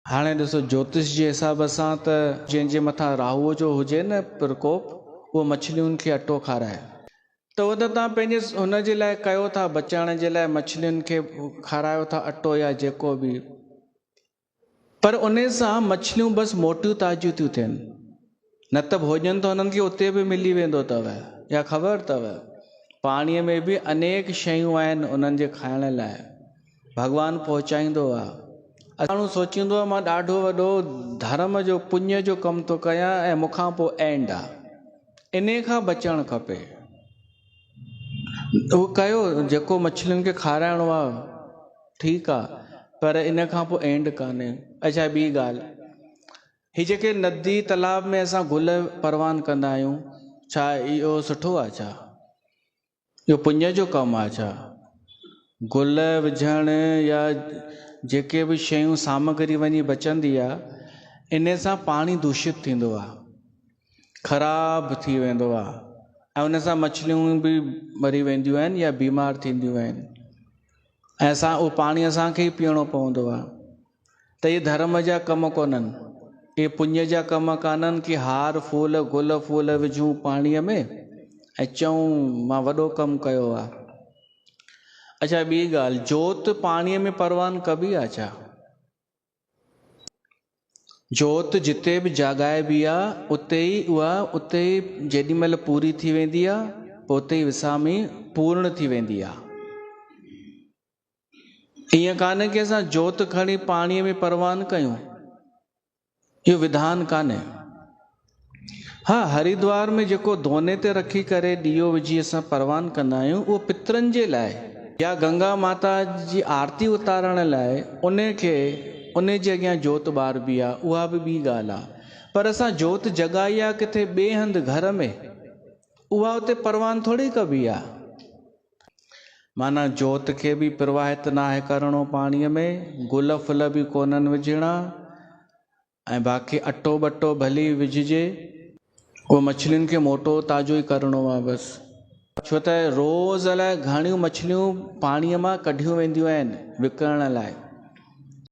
हाणे ॾिसो ज्योतिष जे हिसाब सां त जंहिंजे मथां राहुअ जो हुजे न प्रकोप, उहो मछलियुनि खे अटो खाराए। त उहो त तव्हां पंहिंजे हुन जे लाइ कयो था, बचाइण जे लाइ मछलियुनि खे खारायो था अटो या जेको बि, पर उन सां मछलियूं बसि मोटियूं ताज़ियूं थियूं थियनि, न त भोजन त हुननि खे उते बि मिली वेंदो अथव। या ख़बर अथव पाणीअ में बि अनेक शयूं आहिनि उन्हनि जे खाइण लाइ, भॻवानु पहुचाईंदो आहे। माण्हू सोचींदो आहे मां ॾाढो वॾो धर्म जो पुण्य जो कमु थो कयां ऐं मूंखां पोइ एंड आहे, इन खां बचणु खपे। उहो कयो जेको मछलियुनि खे खाराइणो आहे, ठीकु आहे, पर इन खां पोइ एंड कान्हे। अच्छा ॿी ॻाल्हि, ही जेके नदी तालाब में असां गुल परवान कंदा आहियूं, छा इहो सुठो आहे? छा इहो पुण्य जो कमु आहे? छा गुल विझण या जेके बि शयूं सामग्री वञी बचंदी आहे, इन सां पाणी दूषित थींदो आहे, ख़राबु थी वेंदो आहे, ऐं उन सां मछलियूं बि मरी वेंदियूं आहिनि या बीमार थींदियूं आहिनि, ऐं उहो पाणी असांखे ई पीअणो पवंदो आहे। त इहे धर्म जा कम कोन्हनि, इहे पुण्य जा कम कान्हनि कि हार फूल गुल फूल विझूं पाणीअ में ऐं चऊं मां वॾो कमु कयो आहे। अच्छा ॿी ॻाल्हि, जोति पाणीअ में परवान कबी आहे छा? जोति जिते बि जॻाइबी आहे उते ई जेॾी महिल पूरी थी वेंदी आहे, पोइ उते ई विसामी पूर्ण थी वेंदी आहे। ईअं कान्हे कि असां जोति खणी पाणीअ में परवान कयूं, इहो विधान कान्हे। हा, हरिद्वार में जेको दोने ते रखी करे ॾीओ विझी असां परवान कंदा आहियूं, उहो पितरनि जे लाइ, या गंगा माता जी आरती उतारण लाइ उन जे अॻियां जोति ॿारबी आहे, उहा बि ॿी ॻाल्हि आहे। पर असां जोति जॻाई आहे किथे ॿिए हंधि घर में, उहा उते परवान थोरी कबी आहे। माना जोति खे बि प्रवाहित न आहे करिणो पाणीअ में, गुल फुल बि कोन्हनि विझणा, ऐं बाक़ी अटो बटो भली विझिजे, उहो मछलियुनि खे मोटो ताज़ो ई करिणो आहे बसि। छो त रोज़ अलाए घणियूं मछलियूं पाणीअ मां कढियूं वेंदियूं आहिनि विकिणण लाइ,